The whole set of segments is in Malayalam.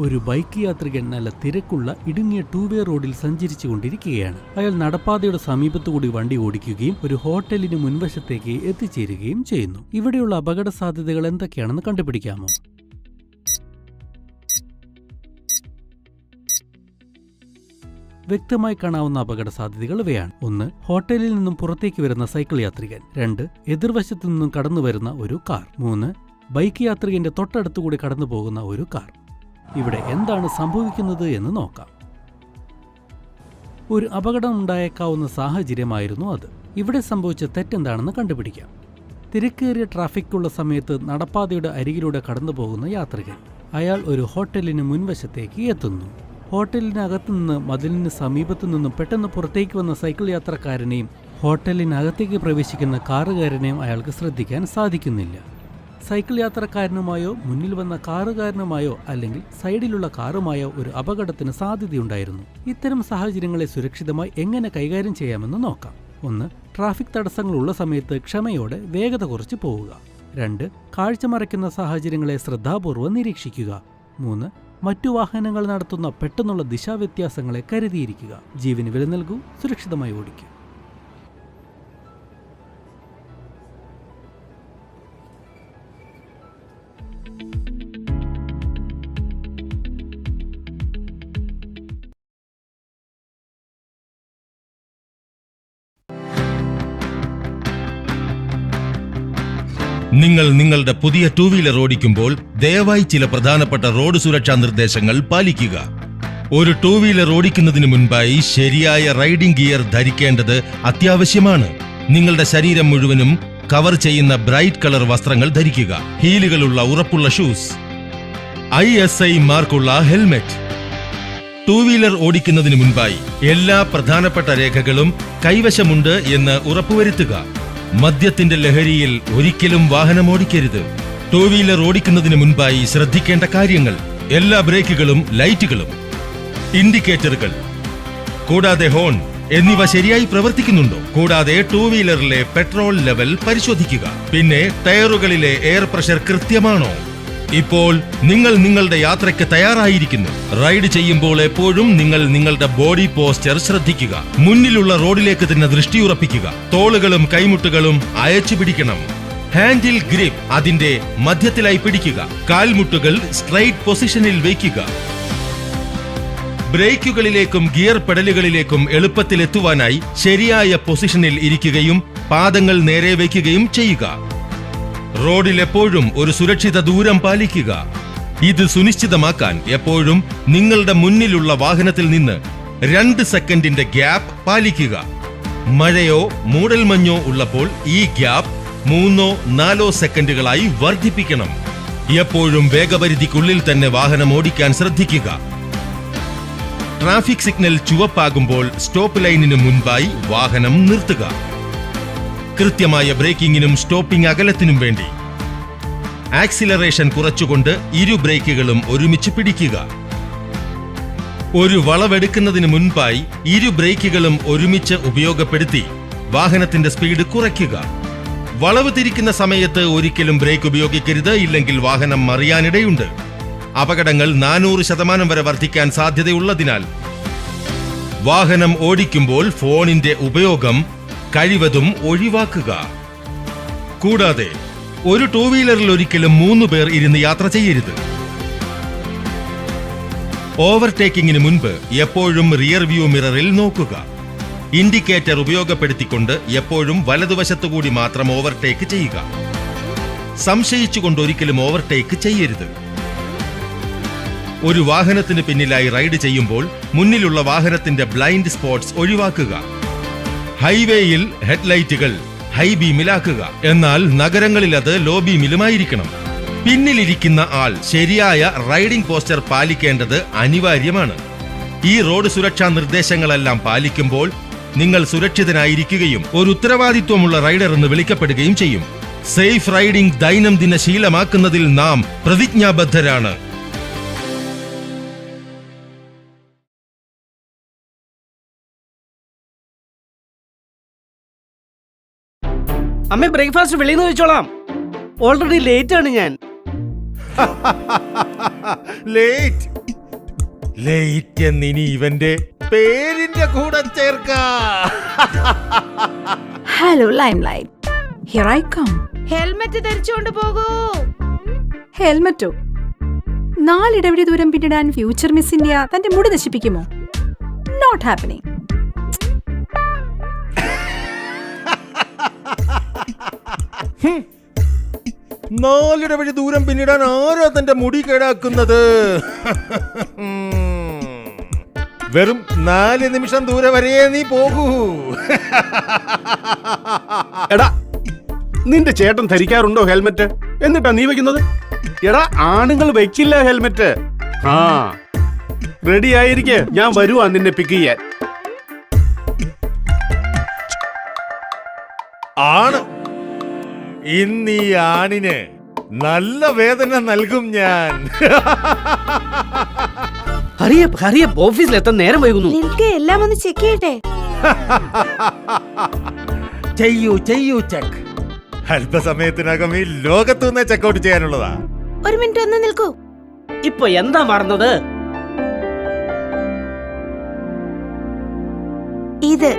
ഒരു ബൈക്ക് യാത്രികൻ നല്ല തിരക്കുള്ള ഇടുങ്ങിയ 2-വേ റോഡിൽ സഞ്ചരിച്ചു കൊണ്ടിരിക്കുകയാണ്. അയാൾ നടപ്പാതയുടെ സമീപത്തുകൂടി വണ്ടി ഓടിക്കുകയും ഒരു ഹോട്ടലിന് മുൻവശത്തേക്ക് എത്തിച്ചേരുകയും ചെയ്യുന്നു. ഇവിടെയുള്ള അപകട സാധ്യതകൾ എന്തൊക്കെയാണെന്ന് കണ്ടുപിടിക്കാമോ? വ്യക്തമായി കാണാവുന്ന അപകട സാധ്യതകൾ ഇവയാണ്. 1. ഹോട്ടലിൽ നിന്നും പുറത്തേക്ക് വരുന്ന സൈക്കിൾ യാത്രികൻ. 2. എതിർവശത്തു നിന്നും കടന്നു വരുന്ന ഒരു കാർ. 3. ബൈക്ക് യാത്രികന്റെ തൊട്ടടുത്തുകൂടി കടന്നു പോകുന്ന ഒരു കാർ. ഇവിടെ എന്താണ് സംഭവിക്കുന്നത് എന്ന് നോക്കാം. ഒരു അപകടം ഉണ്ടായേക്കാവുന്ന സാഹചര്യമായിരുന്നു അത്. ഇവിടെ സംഭവിച്ച തെറ്റെന്താണെന്ന് കണ്ടുപിടിക്കാം. തിരക്കേറിയ ട്രാഫിക്കുള്ള സമയത്ത് നടപ്പാതയുടെ അരികിലൂടെ കടന്നു പോകുന്ന യാത്രികൻ. അയാൾ ഒരു ഹോട്ടലിന് മുൻവശത്തേക്ക് എത്തുന്നു. ഹോട്ടലിനകത്തുനിന്ന് മതിലിന് സമീപത്തു നിന്നും പെട്ടെന്ന് പുറത്തേക്ക് വന്ന സൈക്കിൾ യാത്രക്കാരനെയും ഹോട്ടലിനകത്തേക്ക് പ്രവേശിക്കുന്ന കാറുകാരനെയും അയാൾക്ക് ശ്രദ്ധിക്കാൻ സാധിക്കുന്നില്ല. സൈക്കിൾ യാത്രക്കാരനുമായോ മുന്നിൽ വന്ന കാറുകാരനുമായോ അല്ലെങ്കിൽ സൈഡിലുള്ള കാറുമായോ ഒരു അപകടത്തിന് സാധ്യതയുണ്ടായിരുന്നു. ഇത്തരം സാഹചര്യങ്ങളെ സുരക്ഷിതമായി എങ്ങനെ കൈകാര്യം ചെയ്യാമെന്ന് നോക്കാം. 1. ട്രാഫിക് തടസ്സങ്ങളുള്ള സമയത്ത് ക്ഷമയോടെ വേഗത കുറച്ച് പോവുക. 2. കാഴ്ച മറയ്ക്കുന്ന സാഹചര്യങ്ങളെ ശ്രദ്ധാപൂർവ്വം നിരീക്ഷിക്കുക. 3. മറ്റു വാഹനങ്ങൾ നടത്തുന്ന പെട്ടെന്നുള്ള ദിശാവ്യത്യാസങ്ങളെ കരുതിയിരിക്കുക. ജീവന് വില നൽകൂ, സുരക്ഷിതമായി ഓടിക്കുക. നിങ്ങൾ നിങ്ങളുടെ പുതിയ 2-വീലർ ഓടിക്കുമ്പോൾ ദയവായി ചില പ്രധാനപ്പെട്ട റോഡ് സുരക്ഷാ നിർദ്ദേശങ്ങൾ പാലിക്കുക. ഒരു 2-വീലർ ഓടിക്കുന്നതിന് മുൻപായി ശരിയായ റൈഡിംഗ് ഗിയർ ധരിക്കേണ്ടത് അത്യാവശ്യമാണ്. നിങ്ങളുടെ ശരീരം മുഴുവനും കവർ ചെയ്യുന്ന ബ്രൈറ്റ് കളർ വസ്ത്രങ്ങൾ ധരിക്കുക. ഹീലുകളുള്ള ഉറപ്പുള്ള ഷൂസ്, ISI മാർക്കുള്ള ഹെൽമെറ്റ്. 2-വീലർ ഓടിക്കുന്നതിന് മുൻപായി എല്ലാ പ്രധാനപ്പെട്ട രേഖകളും കൈവശമുണ്ട് എന്ന് ഉറപ്പുവരുത്തുക. മദ്യത്തിന്റെ ലഹരിയിൽ ഒരിക്കലും വാഹനം ഓടിക്കരുത്. 2-വീലർ ഓടിക്കുന്നതിന് മുൻപായി ശ്രദ്ധിക്കേണ്ട കാര്യങ്ങൾ: എല്ലാ ബ്രേക്കുകളും, ലൈറ്റുകളും, ഇൻഡിക്കേറ്ററുകൾ, കൂടാതെ ഹോൺ എന്നിവ ശരിയായി പ്രവർത്തിക്കുന്നുണ്ടോ? കൂടാതെ 2-വീലറിലെ പെട്രോൾ ലെവൽ പരിശോധിക്കുക. പിന്നെ ടയറുകളിലെ എയർ പ്രഷർ കൃത്യമാണോ? ഇപ്പോൾ നിങ്ങൾ നിങ്ങളുടെ യാത്രയ്ക്ക് തയ്യാറായിരിക്കുന്നു. റൈഡ് ചെയ്യുമ്പോൾ എപ്പോഴും നിങ്ങൾ നിങ്ങളുടെ ബോഡി പോസ്ചർ ശ്രദ്ധിക്കുക. മുന്നിലുള്ള റോഡിലേക്ക് തന്നെ ദൃഷ്ടിയുറപ്പിക്കുക. തോളുകളും കൈമുട്ടുകളും അയച്ചു പിടിക്കണം. ഹാൻഡിൽ ഗ്രിപ്പ് അതിന്റെ മധ്യത്തിലായി പിടിക്കുക. കാൽമുട്ടുകൾ സ്ട്രൈറ്റ് പൊസിഷനിൽ വയ്ക്കുക. ബ്രേക്കുകളിലേക്കും ഗിയർ പെഡലുകളിലേക്കും എളുപ്പത്തിലെത്തുവാനായി ശരിയായ പൊസിഷനിൽ ഇരിക്കുകയും പാദങ്ങൾ നേരെ വയ്ക്കുകയും ചെയ്യുക. റോഡിൽ എപ്പോഴും ഒരു സുരക്ഷിത ദൂരം പാലിക്കുക. ഇത് സുനിശ്ചിതമാക്കാൻ എപ്പോഴും നിങ്ങളുടെ മുന്നിലുള്ള വാഹനത്തിൽ നിന്ന് 2 സെക്കൻഡിന്റെ ഗ്യാപ്പ് പാലിക്കുക. മഴയോ മൂടൽമഞ്ഞോ ഉള്ളപ്പോൾ ഈ ഗ്യാപ്പ് 3-4 സെക്കൻഡുകളായി വർദ്ധിപ്പിക്കണം. എപ്പോഴും വേഗപരിധിക്കുള്ളിൽ തന്നെ വാഹനം ഓടിക്കാൻ ശ്രദ്ധിക്കുക. ട്രാഫിക് സിഗ്നൽ ചുവപ്പാകുമ്പോൾ സ്റ്റോപ്പ് ലൈനിന് മുൻപായി വാഹനം നിർത്തുക. കൃത്യമായ ബ്രേക്കിങ്ങിനും സ്റ്റോപ്പിംഗ് അകലത്തിനും വേണ്ടി ആക്സിലറേഷൻ കുറച്ചുകൊണ്ട് ഇരു ബ്രേക്കുകളും ഒരുമിച്ച് പിടിക്കുക. ഒരു വളവെടുക്കുന്നതിന് മുൻപായി ഇരു ബ്രേക്കുകളും ഒരുമിച്ച് ഉപയോഗപ്പെടുത്തി വാഹനത്തിന്റെ സ്പീഡ് കുറയ്ക്കുക. വളവ് തിരിക്കുന്ന സമയത്ത് ഒരിക്കലും ബ്രേക്ക് ഉപയോഗിക്കരുത്, ഇല്ലെങ്കിൽ വാഹനം മറിയാനിടയുണ്ട്. അപകടങ്ങൾ 400% വരെ വർദ്ധിക്കാൻ സാധ്യതയുള്ളതിനാൽ വാഹനം ഓടിക്കുമ്പോൾ ഫോണിന്റെ ഉപയോഗം കഴിവതും ഒഴിവാക്കുക. കൂടാതെ ഒരു 2-വീലറിൽ ഒരിക്കലും 3 പേർ ഇരുന്ന് യാത്ര ചെയ്യരുത്. ഓവർടേക്കിങ്ങിന് മുൻപ് എപ്പോഴും റിയർ വ്യൂ മിററിൽ നോക്കുക. ഇൻഡിക്കേറ്റർ ഉപയോഗപ്പെടുത്തിക്കൊണ്ട് എപ്പോഴും വലതുവശത്തുകൂടി മാത്രം ഓവർടേക്ക് ചെയ്യുക. സംശയിച്ചുകൊണ്ട് ഒരിക്കലും ഓവർടേക്ക് ചെയ്യരുത്. ഒരു വാഹനത്തിന് പിന്നിലായി റൈഡ് ചെയ്യുമ്പോൾ മുന്നിലുള്ള വാഹനത്തിന്റെ ബ്ലൈൻഡ് സ്പോട്ട്സ് ഒഴിവാക്കുക. ഹൈവേയിൽ ഹെഡ്ലൈറ്റുകൾ ഹൈ ബീമിലാക്കുക. എന്നാൽ നഗരങ്ങളിൽ അത് ലോ ബീമിലുമായിരിക്കണം. പിന്നിലിരിക്കുന്ന ആൾ ശരിയായ റൈഡിംഗ് പോസ്ചർ പാലിക്കേണ്ടത് അനിവാര്യമാണ്. ഈ റോഡ് സുരക്ഷാ നിർദ്ദേശങ്ങളെല്ലാം പാലിക്കുമ്പോൾ നിങ്ങൾ സുരക്ഷിതനായിരിക്കുകയും ഒരു ഉത്തരവാദിത്വമുള്ള റൈഡർ എന്ന് വിളിക്കപ്പെടുകയും ചെയ്യും. സേഫ് റൈഡിംഗ് ദൈനംദിന ശീലമാക്കുന്നതിൽ നാം പ്രതിജ്ഞാബദ്ധരാണ്. അമ്മ ബ്രേക്ക്ഫാസ്റ്റ് വെളിയിൽ നിന്ന് വെച്ചോളാം. ഓൾറെഡി ലേറ്റ് ആണ് ഞാൻ. ലേറ്റ് ലേറ്റ് എന്നിനി ഇവന്റെ പേരിന്റെ കൂടെ ചേർക്കാം. Hello limelight, here I come. Helmet ധരിച്ചുകൊണ്ട് പോകൂ. ഹെൽമറ്റോ? നാലിടവഴി ദൂരം പിന്നിടാൻ ഫ്യൂച്ചർ മിസ് ഇന്ത്യ തന്റെ മുടി നശിപ്പിക്കുമോ? Not happening. നാലിട വഴി ദൂരം പിന്നിടാൻ ആരാ തന്റെ മുടി കേടാക്കുന്നത്? വെറും 4 നിമിഷം ദൂരെ വരെ നീ പോകൂ. എടാ, നിന്റെ ചേട്ടൻ ധരിക്കാറുണ്ടോ ഹെൽമെറ്റ്? എന്നിട്ടാ നീ വെക്കുന്നത്? എടാ, ആണുങ്ങൾ വെക്കില്ല ഹെൽമെറ്റ്. ആ, റെഡി ആയിരിക്കെ, ഞാൻ വരുവാ നിന്നെ പിക്ക് ചെയ്യാൻ. ആണ്, ഇന്ന് ഈ ആണിന് നല്ല വേദന നൽകും ഞാൻ. ഹറിയപ്പ് ഓഫീസിലെത്താൻ നേരം വൈകുന്നു. നിനക്ക് എല്ലാം ഒന്ന് ചെക്ക് ചെയ്യട്ടെ. ചെയ്യൂ ചെക്ക്. അല്പസമയത്തിനകം ഈ ലോകത്തുനിന്ന് ചെക്കൗട്ട് ചെയ്യാനുള്ളതാ. ഒരു മിനിറ്റ് ഒന്ന് നിൽക്കൂ. ഇപ്പൊ എന്താ മറന്നത്? ഇത്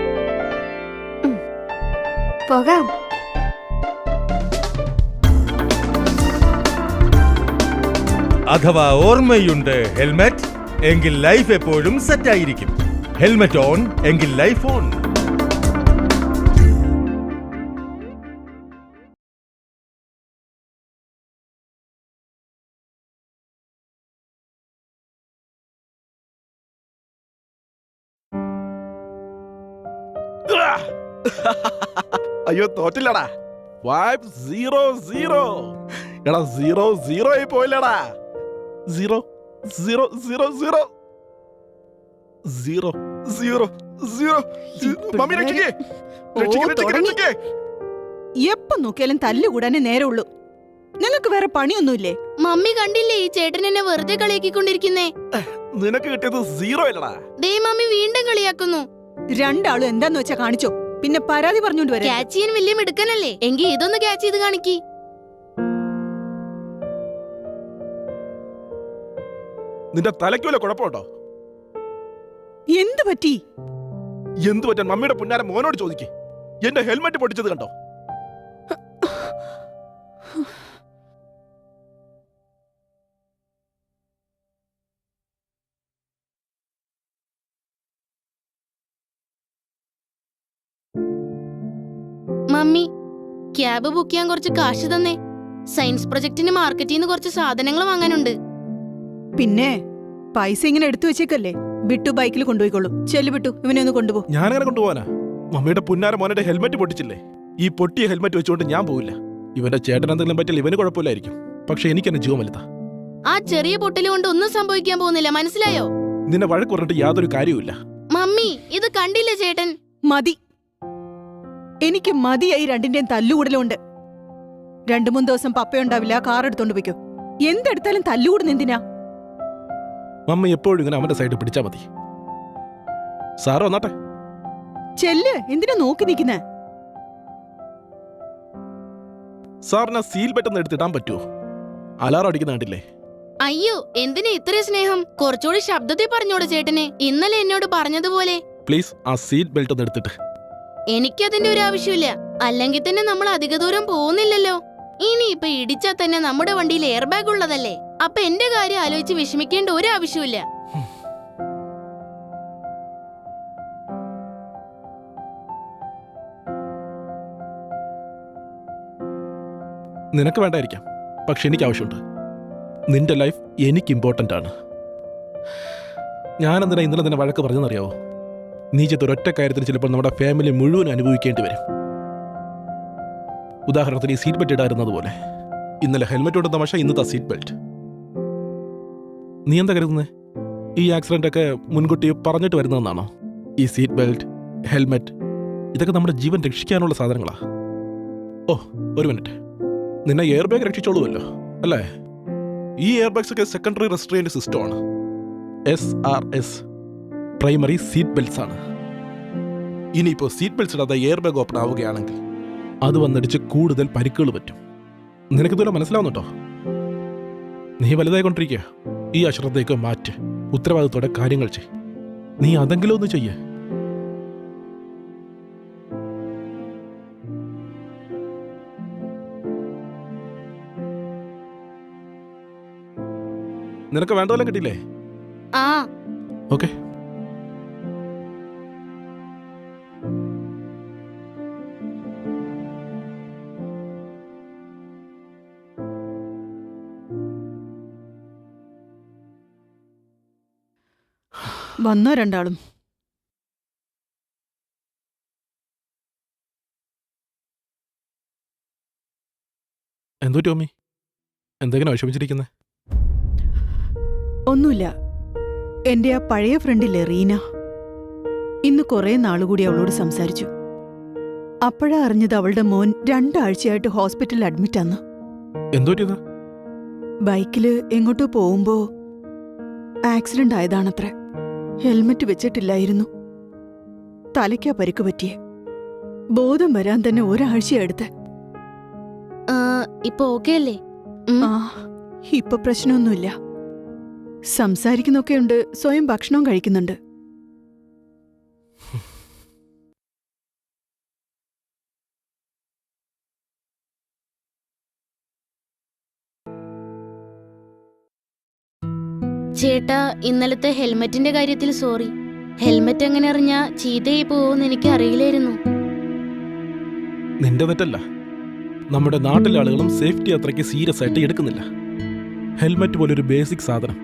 പോകാം. അഥവാ ഓർമ്മയുണ്ട് ഹെൽമെറ്റ് എങ്കിൽ ലൈഫ് എപ്പോഴും സെറ്റ് ആയിരിക്കും. ഹെൽമെറ്റ് ഓൺ എങ്കിൽ ലൈഫ് ഓൺ. അയ്യോ, തോറ്റില്ലടാ. 5-0-0. എടാ, 0-0 ആയി പോയില്ലടാ. 0-0-0-0. 0-0-0. മമ്മി രക്ഷിക്കേ. എപ്പോ നോക്കിയാലും തല്ലുകൂടാനേ നേരമുള്ളൂ. നിങ്ങൾക്ക് വേറെ പണിയൊന്നുമില്ലേ? മമ്മി കണ്ടില്ലേ ഈ ചേട്ടൻ എന്നെ വെറുതെ കളിയാക്കിക്കൊണ്ടിരിക്കുന്നേ? നിനക്ക് കിട്ടിയത് 0 അല്ലടാ. ദേ മമ്മി വീണ്ടും കളിയാക്കുന്നു. രണ്ടാളും എന്താന്ന് വെച്ചാ കാണിച്ചോ, പിന്നെ പരാതി പറഞ്ഞോണ്ട് വരാം. ക്യാച്ച് ചെയ്യാൻ വലിയ മിടുക്കനല്ലേ? എങ്കി ഇതൊന്ന് ക്യാച്ച് ചെയ്ത് കാണിക്കി. നിന്റെ തലയ്ക്ക് വല്ല കുഴപ്പമുണ്ടോ? എന്ത് പറ്റി? എന്ത് പറ്റാൻ മമ്മിയുടെ പുന്നാര മോനോട് ചോദിക്കേ. എന്റെ ഹെൽമെറ്റ് പൊട്ടിച്ചത് കണ്ടോ? മമ്മി, ക്യാബ് ബുക്ക് ചെയ്യാൻ കുറച്ച് കാശ് തന്നേ. സയൻസ് പ്രൊജക്ടിന് മാർക്കറ്റിൽ നിന്ന് കുറച്ച് സാധനങ്ങൾ വാങ്ങാനുണ്ട്. പിന്നെ പൈസ ഇങ്ങനെ എടുത്തു വെച്ചേക്കല്ലേ. ബിട്ടു ബൈക്കിൽ കൊണ്ടുപോയിക്കോളൂ. ചെല്ലു ബിട്ടു, ഇവനെ ഒന്ന് കൊണ്ടുപോ. ഞാനങ്ങനെ കൊണ്ടുപോകാനാ? മമ്മിയുടെ പുന്നാര മോനെ ഹെൽമെറ്റ് പൊട്ടിച്ചില്ലേ. ഈ പൊട്ടിയ ഹെൽമെറ്റ് വെച്ചുകൊണ്ട് ഞാൻ പോവില്ല. ഇവന്റെ ചേട്ടൻ എന്തെങ്കിലും പറ്റില്ല, ഇവന് കുഴപ്പമില്ലായിരിക്കും. പക്ഷെ എനിക്ക് എന്നെ ജീവൻ വലുതാ. ആ ചെറിയ പൊട്ടല് കൊണ്ട് ഒന്നും സംഭവിക്കാൻ പോകുന്നില്ല, മനസ്സിലായോ? നിന്നെ വഴക്ക് പറഞ്ഞിട്ട് യാതൊരു കാര്യവുമില്ല. മമ്മി, ഇത് കണ്ടില്ലേ ചേട്ടൻ? മതി, എനിക്ക് മതിയായി രണ്ടിന്റെയും തല്ലുകൂടലുണ്ട്. 2-3 ദിവസം പപ്പയുണ്ടാവില്ല. കാർ എടുത്തോണ്ട് പോയിക്കോ. എന്തെടുത്താലും തല്ലുകൂടുന്ന എന്തിനാ? മമ്മി എപ്പോഴും ഇങ്ങനെ അവന്റെ സൈഡ് പിടിച്ചാ മതി. സാറ് വന്നാട്ടെ. ചെല്ല്, എന്തിനാ നോക്കി നിൽക്കുന്നേ? സാറിന് സീൽ ബെറ്റൊന്ന് എടുത്തിടാൻ പറ്റുമോ? അലാറം അടിക്കുന്ന കണ്ടില്ലേ? അയ്യോ, എന്തിനാ ഇത്രയും സ്നേഹം? കുറച്ചുകൂടി ശബ്ദത്തിൽ പറഞ്ഞോട് ചേട്ടനെ. ഇന്നലെ എന്നോട് പറഞ്ഞതുപോലെ. പ്ലീസ്, ആ സീറ്റ് ബെൽറ്റ് ഒന്ന് എടുത്തിട്ട്. എനിക്കതിന്റെ ഒരു ആവശ്യമില്ല. അല്ലെങ്കിൽ തന്നെ നമ്മൾ അധിക ദൂരം പോകുന്നില്ലല്ലോ. ഇനി ഇപ്പൊ ഇടിച്ചാൽ തന്നെ നമ്മുടെ വണ്ടിയിൽ എയർ ബാഗ് ഉള്ളതല്ലേ. അപ്പൊ എന്റെ കാര്യം ആലോചിച്ച് വിഷമിക്കേണ്ട ഒരു ആവശ്യമില്ല. നിനക്ക് വേണ്ടായിരിക്കാം, പക്ഷെ എനിക്ക് ആവശ്യമുണ്ട്. നിന്റെ ലൈഫ് എനിക്ക് ഇമ്പോർട്ടൻ്റ് ആണ്. ഞാനെന്തിനാ ഇന്നലെ തന്നെ വഴക്ക് പറഞ്ഞെന്നറിയാവോ? നീ ചെയ്ത ഒരൊറ്റ കാര്യത്തിന് ചിലപ്പോൾ നമ്മുടെ ഫാമിലി മുഴുവൻ അനുഭവിക്കേണ്ടി വരും. ഉദാഹരണത്തിന് ഈ സീറ്റ് ബെൽറ്റ് ഇടാറുന്നത് പോലെ. ഇന്നലെ ഹെൽമെറ്റ് കൊണ്ട് തമാശ, ഇന്നത്തെ സീറ്റ് ബെൽറ്റ്. നീ എന്താ കരുതുന്നേ? ഈ ആക്സിഡന്റ് ഒക്കെ മുൻകൂട്ടി പറഞ്ഞിട്ട് വരുന്നതെന്നാണോ? ഈ സീറ്റ് ബെൽറ്റ്, ഹെൽമെറ്റ്, ഇതൊക്കെ നമ്മുടെ ജീവൻ രക്ഷിക്കാനുള്ള സാധനങ്ങളാ. ഓ, ഒരു മിനിറ്റ്. നിന്നെ എയർ ബാഗ് രക്ഷിച്ചോളൂല്ലോ അല്ലേ? ഈ എയർ ബാഗ്സ് ഒക്കെ സെക്കൻഡറി റെസ്ട്രെയിന്റ് സിസ്റ്റം ആണ്. SRS, പ്രൈമറി സീറ്റ് ബെൽറ്റ്സ് ആണ്. ഇനിയിപ്പോൾ സീറ്റ് ബെൽറ്റ്സ് ഇടാതെ എയർ ബാഗ് ഓപ്പൺ ആവുകയാണെങ്കിൽ അത് വന്നടിച്ച് കൂടുതൽ പരിക്കുകൾ പറ്റും. നിനക്കിതുപോലെ മനസ്സിലാവുന്നുണ്ടോ? നീ വലുതായിക്കൊണ്ടിരിക്കുക. ഈ അശ്രദ്ധയൊക്കെ മാറ്റ്. ഉത്തരവാദിത്തോടെ കാര്യങ്ങൾ ചെയ്. നീ അതെങ്കിലും ഒന്ന് ചെയ്യേ. നിനക്ക് വേണ്ടതെല്ലാം കിട്ടിയില്ലേ? ആ ഓക്കെ. വന്നോ രണ്ടാളും? എന്തോ ടോമി, എന്തെങ്കിലും വിഷമിച്ചിരിക്കുന്നേ? ഒന്നുമില്ല. എന്റെ ആ പഴയ ഫ്രണ്ടില്ലേ റീന, ഇന്ന് കുറെ നാളുകൂടി അവളോട് സംസാരിച്ചു. അപ്പോഴാ അറിഞ്ഞത് അവളുടെ മോൻ 2 ആഴ്ചയായിട്ട് ഹോസ്പിറ്റലിൽ അഡ്മിറ്റാന്ന്. എന്തോ ചെയ്ത? ബൈക്കില് എങ്ങോട്ടോ പോകുമ്പോ ആക്സിഡന്റ് ആയതാണത്രേ. ഹെൽമറ്റ് വെച്ചിട്ടില്ലായിരുന്നു. തലയ്ക്കാ പരിക്ക് പറ്റിയെ. ബോധം വരാൻ തന്നെ 1 ആഴ്ചയെടുത്ത്. ഇപ്പൊ ഓക്കെ അല്ലേ? ആ, ഇപ്പൊ പ്രശ്നമൊന്നുമില്ല. സംസാരിക്കുന്നൊക്കെയുണ്ട്, സ്വയം ഭക്ഷണവും കഴിക്കുന്നുണ്ട്. ചേട്ടാ, ഇന്നലത്തെ ഹെൽമെറ്റിന്റെ കാര്യത്തിൽ സോറി. ഹെൽമെറ്റ് എങ്ങനെ അറിഞ്ഞാ ചീത്തയായി പോവെന്ന് എനിക്ക് അറിയില്ലായിരുന്നു. നിന്റെ തെറ്റല്ല. നമ്മുടെ നാട്ടിലെ ആളുകളും സേഫ്റ്റി അത്രയ്ക്ക് സീരിയസ് ആയിട്ട് എടുക്കുന്നില്ല. ഹെൽമെറ്റ് പോലൊരു ബേസിക് സാധനം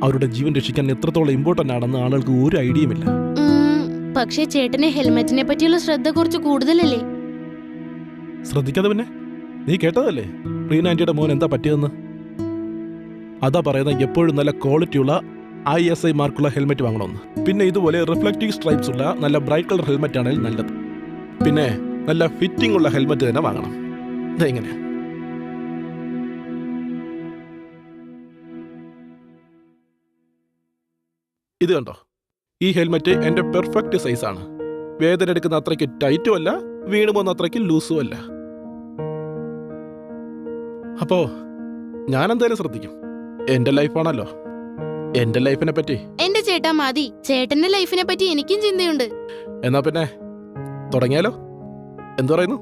അവരുടെ ജീവൻ രക്ഷിക്കാൻ എത്രത്തോളം ഇമ്പോർട്ടന്റ് ആണെന്ന് ആളുകൾക്ക് ഒരു ഐഡിയയുമില്ല. പക്ഷേ ചേട്ടന് ഹെൽമെറ്റിനെ പറ്റിയുള്ള ശ്രദ്ധ കുറച്ച് കൂടുതലല്ലേ? ശ്രദ്ധിക്കാതെ പിന്നെ? നീ കേട്ടതല്ലേ റീന ആന്റിയുടെ മോൻ എന്താ പറ്റിയതെന്ന്? അതാ പറയുന്നത് എപ്പോഴും നല്ല ക്വാളിറ്റിയുള്ള ISI മാർക്കുള്ള ഹെൽമെറ്റ് വാങ്ങണമെന്ന്. പിന്നെ ഇതുപോലെ റിഫ്ലക്റ്റീവ് സ്ട്രൈപ്സ് ഉള്ള നല്ല ബ്രൈറ്റ് കളർ ഹെൽമെറ്റ് ആണെങ്കിൽ നല്ലത്. പിന്നെ നല്ല ഫിറ്റിംഗ് ഉള്ള ഹെൽമെറ്റ് തന്നെ വാങ്ങണം. ഇതെങ്ങനെ? ഇത് കണ്ടോ, ഈ ഹെൽമെറ്റ് എന്റെ പെർഫെക്റ്റ് സൈസാണ്. വേദന എടുക്കുന്ന അത്രയ്ക്ക് ടൈറ്റും അല്ല, വീണു പോകുന്ന അത്രയ്ക്ക് ലൂസും അല്ല. അപ്പോ ഞാൻ എന്തായാലും ശ്രദ്ധിക്കും. എന്റെ ലൈഫാണല്ലോ. എന്റെ ലൈഫിനെ പറ്റി എന്റെ ചേട്ടാ മതി. ചേട്ടന്റെ ലൈഫിനെ പറ്റി എനിക്കും ചിന്തയുണ്ട്. എന്നാ പിന്നെ തുടങ്ങിയാലോ? എന്തു പറയുന്നു?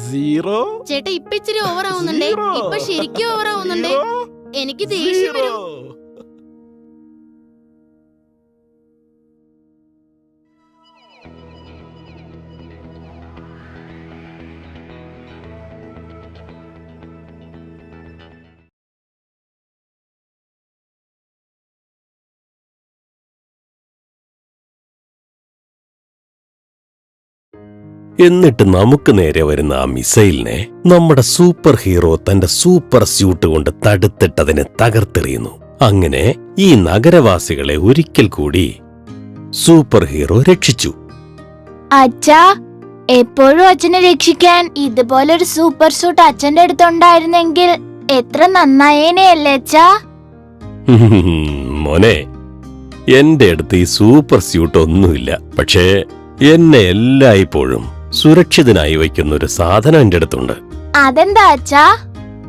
0 ചേട്ടാ, ഇപ്പൊ ഇച്ചിരി ഓവർ ആവുന്നുണ്ടേ. ഇപ്പൊ ശരിക്കും ഓവർ ആവുന്നുണ്ടേ. എനിക്ക് ദേഷ്യം വരും. എന്നിട്ട് നമുക്ക് നേരെ വരുന്ന ആ മിസൈലിനെ നമ്മുടെ സൂപ്പർ ഹീറോ തന്റെ സൂപ്പർ സ്യൂട്ട് കൊണ്ട് തടുത്തിട്ടതിനെ തകർത്തെറിയുന്നു. അങ്ങനെ ഈ നഗരവാസികളെ ഒരിക്കൽ കൂടി സൂപ്പർ ഹീറോ രക്ഷിച്ചു. അച്ഛാ, എപ്പോഴും അച്ഛനെ രക്ഷിക്കാൻ ഇതുപോലൊരു സൂപ്പർ സൂട്ട് അച്ഛന്റെ അടുത്തുണ്ടായിരുന്നെങ്കിൽ എത്ര നന്നായേനെയല്ലേ അച്ഛാ? മോനെ, എന്റെ അടുത്ത് ഈ സൂപ്പർ സ്യൂട്ട് ഒന്നുമില്ല. പക്ഷേ എന്നെ എല്ലായ്പ്പോഴും സുരക്ഷിതനായി വയ്ക്കുന്ന ഒരു സാധനം എന്റെ അടുത്തുണ്ട്. അതെന്താ അച്ഛാ?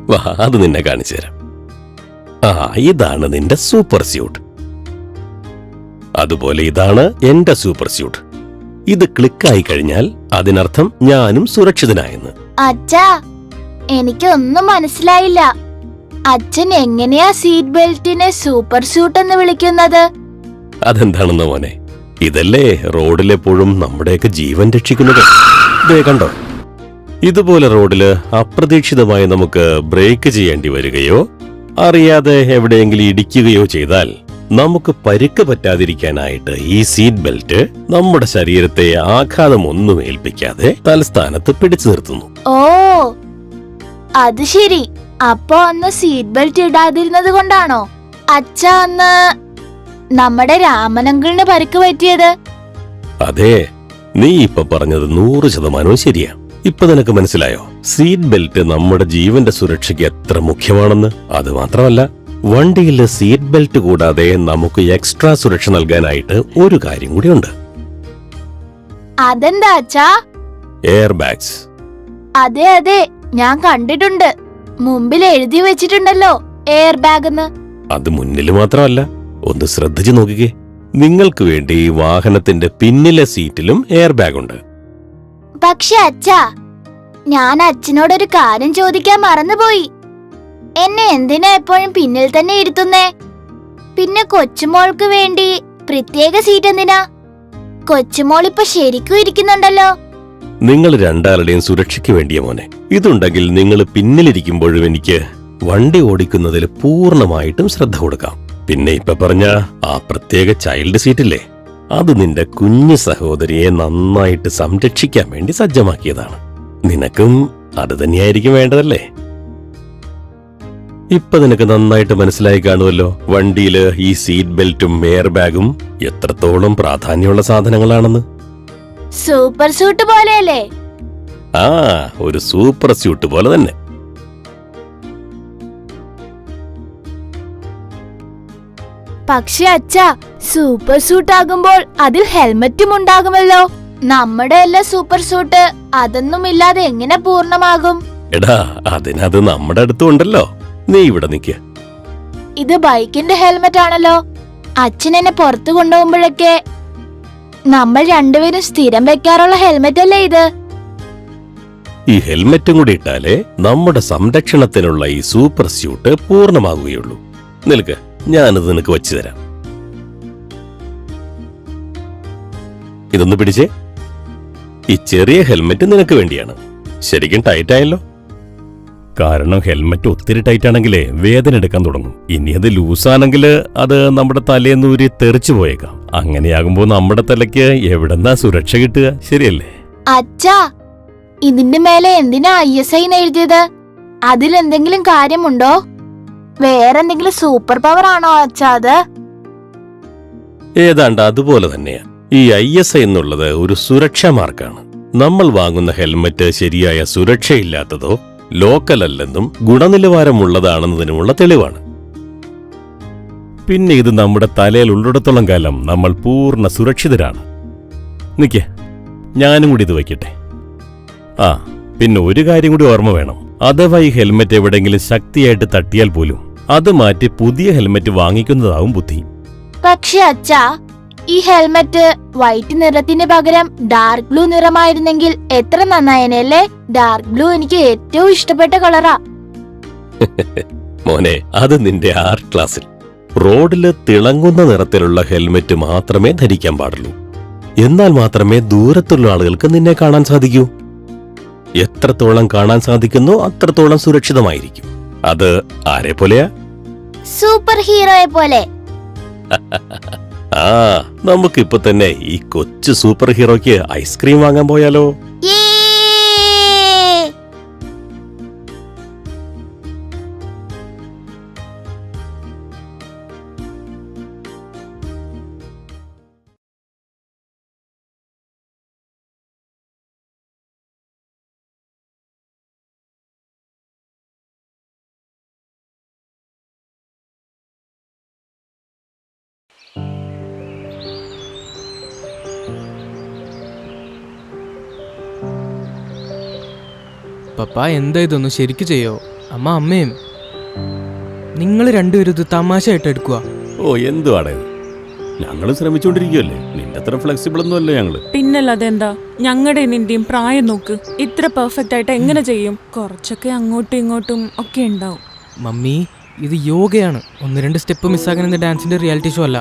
വാ, അത് നിന്നെ കാണിച്ചു തരാം. ഇതാണ് നിന്റെ സൂപ്പർ സ്യൂട്ട്. അതുപോലെ ഇതാണ് എന്റെ സൂപ്പർ സ്യൂട്ട്. ഇത് ക്ലിക്കായി കഴിഞ്ഞാൽ അതിനർത്ഥം ഞാനും സുരക്ഷിതനായെന്ന്. അച്ഛാ, എനിക്കൊന്നും മനസ്സിലായില്ല. അച്ഛൻ എങ്ങനെയാ സീറ്റ് ബെൽറ്റിനെ സൂപ്പർ സ്യൂട്ട് എന്ന് വിളിക്കുന്നത്? അതെന്താണെന്ന് മോനെ, ഇതല്ലേ റോഡിലെപ്പോഴും നമ്മുടെയൊക്കെ ജീവൻ രക്ഷിക്കുന്നത്. ദേ കണ്ടോ, ഇതുപോലെ റോഡില് അപ്രതീക്ഷിതമായി നമുക്ക് ബ്രേക്ക് ചെയ്യേണ്ടി വരികയോ അറിയാതെ എവിടെയെങ്കിലും ഇടിക്കുകയോ ചെയ്താൽ നമുക്ക് പരിക്ക് പറ്റാതിരിക്കാനായിട്ട് ഈ സീറ്റ് ബെൽറ്റ് നമ്മുടെ ശരീരത്തെ ആഘാതമൊന്നും ഏൽപ്പിക്കാതെ തലസ്ഥാനത്ത് പിടിച്ചു നിർത്തുന്നു. ഓ, അത് ശരി. അപ്പോ അന്ന് സീറ്റ് ബെൽറ്റ് ഇടാതിരുന്നത് കൊണ്ടാണോ അച്ഛാ അന്ന് നമ്മുടെ രാമനങ്കിളിന് പരിക്ക് പറ്റിയത്? അതെ, നീ ഇപ്പൊ പറഞ്ഞത് 100% ശരിയാ. ഇപ്പൊ നിനക്ക് മനസ്സിലായോ സീറ്റ് ബെൽറ്റ് നമ്മുടെ ജീവന്റെ സുരക്ഷയ്ക്ക് എത്ര മുഖ്യമാണെന്ന്? അത് മാത്രമല്ല, വണ്ടിയിലെ സീറ്റ് ബെൽറ്റ് കൂടാതെ നമുക്ക് എക്സ്ട്രാ സുരക്ഷ നൽകാനായിട്ട് ഒരു കാര്യം കൂടിയുണ്ട്. അതെന്താ അച്ഛാ? Air bags. അതെ അതെ, ഞാൻ കണ്ടിട്ടുണ്ട്. മുമ്പിൽ എഴുതി വെച്ചിട്ടുണ്ടല്ലോ എയർ ബാഗ് എന്ന്. അത് മുന്നിൽ മാത്രമല്ല, ഒന്ന് ശ്രദ്ധിച്ചു നോക്കിക്കേ. നിങ്ങൾക്ക് വേണ്ടി വാഹനത്തിന്റെ പിന്നിലെ സീറ്റിലും എയർ ബാഗ് ഉണ്ട്. പക്ഷെ അച്ഛാ, ഞാൻ അച്ഛനോടൊരു കാര്യം ചോദിക്കാൻ മറന്നുപോയി. എന്നെ എന്തിനാ എപ്പോഴും പിന്നിൽ തന്നെ ഇരുത്തുന്നേ? പിന്നെ കൊച്ചുമോൾക്ക് വേണ്ടി പ്രത്യേക സീറ്റ് എന്തിനാ? കൊച്ചുമോൾ ഇപ്പൊ ശരിക്കും ഇരിക്കുന്നുണ്ടല്ലോ. നിങ്ങൾ രണ്ടാളുടെയും സുരക്ഷയ്ക്ക് വേണ്ടിയ മോനെ. ഇതുണ്ടെങ്കിൽ നിങ്ങൾ പിന്നിലിരിക്കുമ്പോഴും എനിക്ക് വണ്ടി ഓടിക്കുന്നതിൽ പൂർണ്ണമായിട്ടും ശ്രദ്ധ കൊടുക്കാം. പിന്നെ ഇപ്പൊ പറഞ്ഞ ആ പ്രത്യേക ചൈൽഡ് സീറ്റില്ലേ, അത് നിന്റെ കുഞ്ഞു സഹോദരിയെ നന്നായിട്ട് സംരക്ഷിക്കാൻ വേണ്ടി സജ്ജമാക്കിയതാണ്. നിനക്കും അത് തന്നെയായിരിക്കും വേണ്ടതല്ലേ? ഇപ്പൊ നിനക്ക് നന്നായിട്ട് മനസ്സിലായി കാണുമല്ലോ വണ്ടിയില് ഈ സീറ്റ് ബെൽറ്റും എയർ ബാഗും എത്രത്തോളം പ്രാധാന്യമുള്ള സാധനങ്ങളാണെന്ന്. സൂപ്പർ സൂട്ട് പോലെയല്ലേ? ആ, ഒരു സൂപ്പർ സ്യൂട്ട് പോലെ തന്നെ. പക്ഷെ അച്ഛാ, സൂപ്പർ സൂട്ട് ആകുമ്പോൾ അതിൽ ഹെൽമറ്റും ഉണ്ടാകുമല്ലോ. നമ്മുടെ എല്ലാം സൂപ്പർ സൂട്ട് അതൊന്നും ഇല്ലാതെ എങ്ങനെ പൂർണ്ണമാകും? എടാ, അതിനത് നമ്മുടെ അടുത്തും ഉണ്ടല്ലോ. നീ ഇവിടെ നിക്ക്. ഇത് ബൈക്കിന്റെ ഹെൽമെറ്റ് ആണല്ലോ. അച്ഛൻ എന്നെ പുറത്തു കൊണ്ടുപോകുമ്പോഴൊക്കെ നമ്മൾ രണ്ടുപേരും സ്ഥിരം വെക്കാറുള്ള ഹെൽമെറ്റ് അല്ലേ ഇത്? ഈ ഹെൽമെറ്റും കൂടി ഇട്ടാലേ നമ്മുടെ സംരക്ഷണത്തിനുള്ള ഈ സൂപ്പർ സ്യൂട്ട് പൂർണ്ണമാകുകയുള്ളൂ. നിൽക്ക്, ഞാനിത് നിനക്ക് വച്ചു തരാം. ഇതൊന്ന് പിടിച്ചേ. ഈ ചെറിയ ഹെൽമെറ്റ് നിനക്ക് വേണ്ടിയാണ്. ശരിക്കും ടൈറ്റ് ആയല്ലോ. കാരണം ഹെൽമെറ്റ് ഒത്തിരി ടൈറ്റ് ആണെങ്കിലേ വേദന എടുക്കാൻ തുടങ്ങും. ഇനി അത് ലൂസാണെങ്കിൽ അത് നമ്മുടെ തലേന്നൂരി തെറിച്ചു പോയേക്കാം. അങ്ങനെയാകുമ്പോ നമ്മുടെ തലയ്ക്ക് എവിടെന്നാ സുരക്ഷ കിട്ടുക? ശരിയല്ലേ? അച്ഛാ, ഇതിന്റെ മേലെ എന്തിനാ ISI എഴുതിയത്? അതിലെന്തെങ്കിലും കാര്യമുണ്ടോ? വേറെന്തെങ്കിലും സൂപ്പർ പവർ ആണോ അച്ഛാ അത്? ഏതാണ്ട് അതുപോലെ തന്നെയാ. ഈ ISI എന്നുള്ളത് ഒരു സുരക്ഷാ മാർക്കാണ്. നമ്മൾ വാങ്ങുന്ന ഹെൽമെറ്റ് ശരിയായ സുരക്ഷയില്ലാത്തതോ ലോക്കൽ അല്ലെന്നും ഗുണനിലവാരമുള്ളതാണെന്നതിനുമുള്ള തെളിവാണ്. പിന്നെ ഇത് നമ്മുടെ തലയിൽ ഉള്ളിടത്തോളം കാലം നമ്മൾ പൂർണ്ണ സുരക്ഷിതരാണ്. നിക്ക്, ഞാനും കൂടി ഇത് വയ്ക്കട്ടെ. ആ, പിന്നെ ഒരു കാര്യം കൂടി ഓർമ്മ വേണം. അഥവാ ഈ ഹെൽമെറ്റ് എവിടെയെങ്കിലും ശക്തിയായിട്ട് തട്ടിയാൽ പോലും അത് മാറ്റി പുതിയ ഹെൽമെറ്റ് വാങ്ങിക്കുന്നതാവും ബുദ്ധി. പക്ഷെ അച്ഛാ, ഈ ഹെൽമെറ്റ് വൈറ്റ് നിറത്തിന് പകരം ഡാർക്ക് ബ്ലൂ നിറമായിരുന്നെങ്കിൽ എത്ര നന്നായനല്ലേ? ഡാർക്ക് ബ്ലൂ എനിക്ക് ഏറ്റവും ഇഷ്ടപ്പെട്ട കളറാ. മോനെ, അത് നിന്റെ ആർട്ട് ക്ലാസ്സിൽ. റോഡില് തിളങ്ങുന്ന നിറത്തിലുള്ള ഹെൽമെറ്റ് മാത്രമേ ധരിക്കാൻ പാടുള്ളൂ. എന്നാൽ മാത്രമേ ദൂരത്തുള്ള ആളുകൾക്ക് നിന്നെ കാണാൻ സാധിക്കൂ. എത്രത്തോളം കാണാൻ സാധിക്കുന്നോ അത്രത്തോളം സുരക്ഷിതമായിരിക്കും. അത് ആരെ പോലെയാ? സൂപ്പർ ഹീറോയെ പോലെ. ആ, നമുക്കിപ്പൊ തന്നെ ഈ കൊച്ചു സൂപ്പർ ഹീറോയ്ക്ക് ഐസ്ക്രീം വാങ്ങാൻ പോയാലോ? യേ! പപ്പ, എന്താ ഇതൊന്ന് ശരിക്ക് ചെയ്യോ? അമ്മ, അമ്മയും നിങ്ങൾ രണ്ടുപേരും ഇത് തമാശയായിട്ട് എടുക്കുക. ഓ, എന്തുവാടേ, ഞങ്ങള് ശ്രമിച്ചോണ്ടിരിക്കുവല്ലേ. നിന്റെ അത്ര ഫ്ലെക്സിബിൾ ഒന്നും അല്ലേ ഞങ്ങള്. പിന്നല്ലാതെ എന്താ, ഞങ്ങളുടെ നിന്റെയും പ്രായം നോക്ക്. ഇത്ര പെർഫെക്റ്റ് ആയിട്ട് എങ്ങനെ ചെയ്യും? കുറച്ചൊക്കെ അങ്ങോട്ടും ഇങ്ങോട്ടും ഒക്കെ ഉണ്ടാവും. മമ്മി, ഇത് യോഗയാണ്. 1-2 സ്റ്റെപ്പ് മിസ്സാകുന്ന ഡാൻസിന്റെ റിയാലിറ്റി ഷോ അല്ല.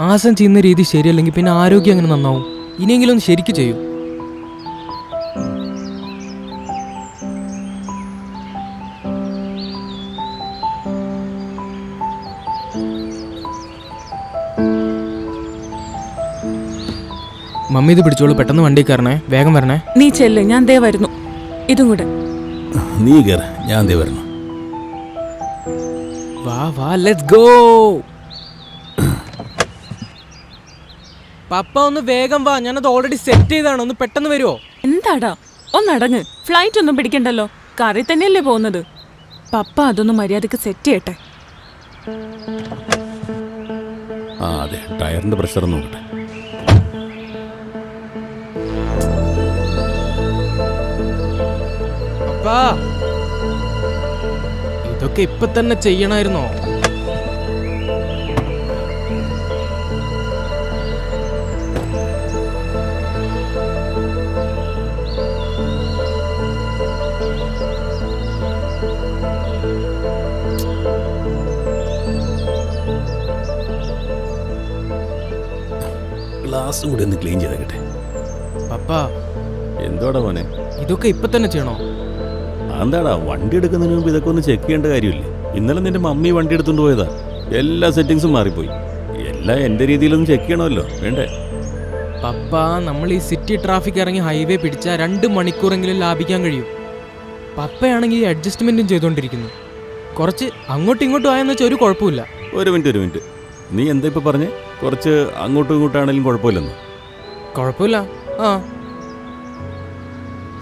ആസനം ചെയ്യുന്ന രീതി ശരിയല്ലെങ്കിൽ പിന്നെ ആരോഗ്യം അങ്ങനെ നന്നാവും. ഇനിയെങ്കിലും ഒന്ന് ശരിക്ക് ചെയ്യൂ. മമ്മി ഇത് പിടിച്ചോളൂ, പെട്ടെന്ന് വണ്ടി കയറണേ, വേഗം വരണേ. നീ ചെല്ല്, ഞാൻ ദേ വരുന്നു. ഇതും കൂടെ. നീ കയറ, ഞാൻ ദേ വരണം. വാ വാ, ലെറ്റ്സ് ഗോ. പപ്പ ഒന്ന് വേഗം വാ, ഞാനത് ഓൾറെഡി സെറ്റ് ചെയ്താണ്. ഒന്ന് പെട്ടെന്ന് വരുമോ? എന്താടാ, ഒന്നടങ്ങ്. ഫ്ലൈറ്റ് ഒന്നും പിടിക്കണ്ടല്ലോ, കാറിൽ തന്നെയല്ലേ പോകുന്നത്. പപ്പ അതൊന്ന് മര്യാദക്ക് സെറ്റ് ചെയ്യട്ടെ. ആ, അതെ, ടയറിന്റെ പ്രഷർ നോക്കട്ടെ. ഇതൊക്കെ ഇപ്പൊ തന്നെ ചെയ്യണമായിരുന്നോ? ഗ്ലാസും കൂടി ഒന്ന് ക്ലീൻ ചെയ്തേക്കട്ടെ. പപ്പ എന്തോടാ മോനെ? ഇതൊക്കെ ഇപ്പൊ തന്നെ ചെയ്യണോ? എന്താടാ, വണ്ടി എടുക്കുന്നതിന് മുമ്പ് ഇതൊക്കെ ഒന്ന് ചെക്ക് ചെയ്യേണ്ട കാര്യമില്ലേ? ഇന്നലെ നിന്റെ മമ്മി വണ്ടി എടുത്തുകൊണ്ട് പോയതാ, എല്ലാ സെറ്റിങ്സും മാറിപ്പോയി. എല്ലാം എൻ്റെ രീതിയിലൊന്നും ചെക്ക് ചെയ്യണമല്ലോ, വേണ്ടേ? പപ്പ, നമ്മൾ ഈ സിറ്റി ട്രാഫിക് ഇറങ്ങി ഹൈവേ പിടിച്ചാൽ 2 മണിക്കൂറെങ്കിലും ലാഭിക്കാൻ കഴിയും. പപ്പയാണെങ്കിൽ ഈ അഡ്ജസ്റ്റ്മെന്റും ചെയ്തുകൊണ്ടിരിക്കുന്നു. കുറച്ച് അങ്ങോട്ടും ഇങ്ങോട്ടും ആയെന്ന് വെച്ചാൽ ഒരു കുഴപ്പമില്ല. ഒരു മിനിറ്റ്, നീ എന്താ ഇപ്പൊ പറഞ്ഞേ? കുറച്ച് അങ്ങോട്ടും ഇങ്ങോട്ടാണെങ്കിലും കുഴപ്പമില്ലെന്ന്? കുഴപ്പമില്ല. ആ,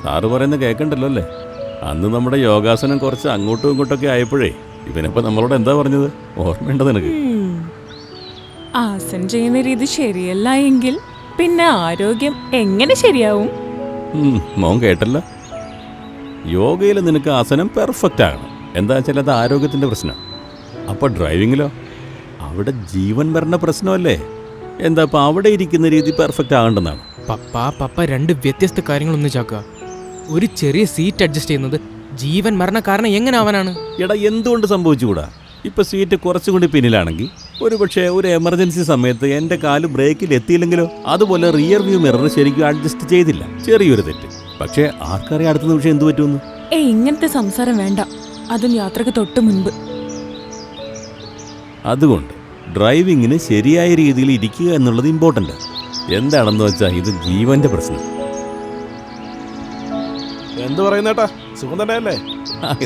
സാറ് പറയുന്നത് കേൾക്കണ്ടല്ലോ അല്ലേ? അന്ന് നമ്മുടെ യോഗാസനം കുറച്ച് അങ്ങോട്ടും ഇങ്ങോട്ടൊക്കെ ആയപ്പോഴേ ഇവനിപ്പോ നമ്മളോട് എന്താ പറഞ്ഞത്? ഓർമ്മയുണ്ടോ നിനക്ക്? ആസൻ ചെയ്യുന്ന രീതി ശരിയല്ല എങ്കിൽ പിന്നെ ആരോഗ്യം എങ്ങനെ ശരിയാവും? മോൻ കേട്ടല്ല? യോഗയിൽ നിനക്ക് ആസനം പെർഫെക്റ്റ് ആകണം. എന്താ വെച്ചാൽ അത് ആരോഗ്യത്തിന്റെ പ്രശ്നം. അപ്പൊ ഡ്രൈവിങ്ങിലോ? അവിടെ ജീവൻ വരണ പ്രശ്നമല്ലേ? എന്താ അപ്പൊ അവിടെ ഇരിക്കുന്ന രീതി പെർഫെക്റ്റ് ആകണ്ടെന്നാണ്? പപ്പ 2 വ്യത്യസ്ത കാര്യങ്ങൾ ഒന്നിച്ചാക്കുക. ഒരു ചെറിയ സീറ്റ് അഡ്ജസ്റ്റ് ചെയ്യുന്നത് ജീവൻ മരണ കാരണം എങ്ങനെ ആവാനാണ്? എടാ, എന്തുകൊണ്ട് സംഭവിച്ചുകൂടാ? ഇപ്പൊ സീറ്റ് കുറച്ചുകൂടി പിന്നിലാണെങ്കിൽ ഒരുപക്ഷെ ഒരു എമർജൻസി സമയത്ത് എന്റെ കാല് ബ്രേക്കിൽ എത്തിയില്ലെങ്കിലോ? അതുപോലെ റിയർ വ്യൂ മിറർ ശരിക്കും അഡ്ജസ്റ്റ് ചെയ്തില്ല, ചെറിയൊരു തെറ്റ്. പക്ഷേ ആർക്കറിയാം അടുത്ത നിമിഷം എന്ത് പറ്റുമെന്ന്? ഇങ്ങനത്തെ സംസാരം വേണ്ട, അതും യാത്രക്ക് തൊട്ട് മുൻപ്. അതുകൊണ്ട് ഡ്രൈവിങ്ങിന് ശരിയായ രീതിയിൽ ഇരിക്കുക എന്നുള്ളത് ഇമ്പോർട്ടൻ്റ്. എന്താണെന്ന് വെച്ചാൽ ഇത് ജീവന്റെ പ്രശ്നം. എന്ത് പറയുന്നേട്ടാ, സുഖം തന്നെയല്ലേ?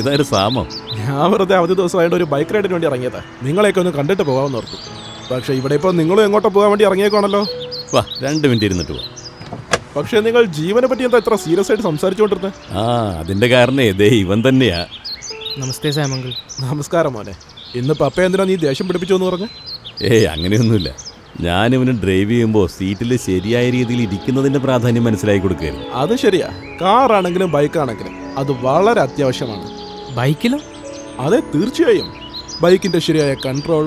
ഇതായൊരു സാമം. ഞാൻ വെറുതെ അവധി ദിവസമായിട്ട് ഒരു ബൈക്ക് റൈഡിന് വേണ്ടി ഇറങ്ങിയതാ. നിങ്ങളെയൊക്കെ ഒന്ന് കണ്ടിട്ട് പോകാമെന്ന് ഓർത്തു. പക്ഷെ ഇവിടെ ഇപ്പോൾ നിങ്ങളും എങ്ങോട്ടോ പോകാൻ വേണ്ടി ഇറങ്ങിയേക്കാണല്ലോ. വാ, 2 മിനിറ്റ് ഇരുന്നിട്ട് പോവാം. പക്ഷെ നിങ്ങൾ ജീവനെ പറ്റി എന്താ ഇത്ര സീരിയസ് ആയിട്ട് സംസാരിച്ചുകൊണ്ടിരുന്നത്? അതിന്റെ കാരണം ഇവൻ തന്നെയാ. നമസ്തേ സാമങ്കിൾ. നമസ്കാരം മോനെ. ഇന്ന് പപ്പ എന്തിനാ നീ ദേഷ്യം പിടിപ്പിച്ചു എന്ന് പറഞ്ഞു? അങ്ങനെയൊന്നുമില്ല. ഞാനിവന് ഡ്രൈവ് ചെയ്യുമ്പോൾ സീറ്റിൽ ശരിയായ രീതിയിൽ ഇരിക്കുന്നതിന്റെ പ്രാധാന്യം മനസ്സിലാക്കി കൊടുക്കുകയായിരുന്നു. അത് ശരിയാ. കാറാണെങ്കിലും ബൈക്കാണെങ്കിലും അത് വളരെ അത്യാവശ്യമാണ്. ബൈക്കിലോ? അതെ, തീർച്ചയായും. ബൈക്കിന്റെ ശരിയായ കൺട്രോൾ,